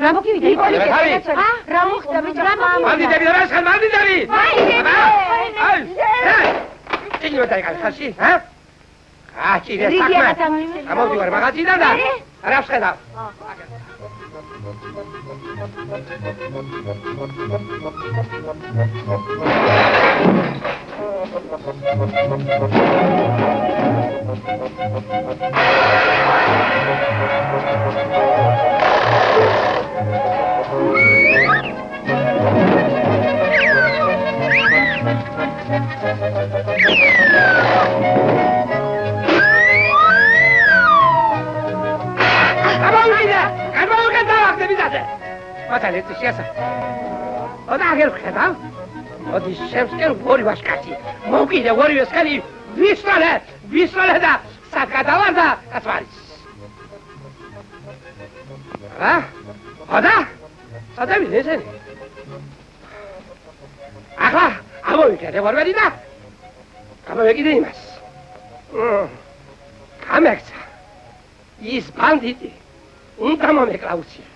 რა მოგივიდა? რა მოხდა ბიჭო? მანდიდები და რას ხარ მანდიდები? აი! წინო დაიგან ხაში, ჰა? აჭირე საქმე. ამოვდივარ მაღაზიიდან და რას ხედავ? მათალეთ შეასა. ოდა აღერ ხედავ. ოდი შევსკერ ორი ვაშკაცი. მოგიდე ორი ვასკალი ვისვალე და საკადავარ და ათვარის. ოდა? სადა ვიზენ? ახლა ამოვიკეთე ვარვერი და გამოვეკიდე იმას. გამექცა. ის ბანდიტი უნდა მომეკლაუცია.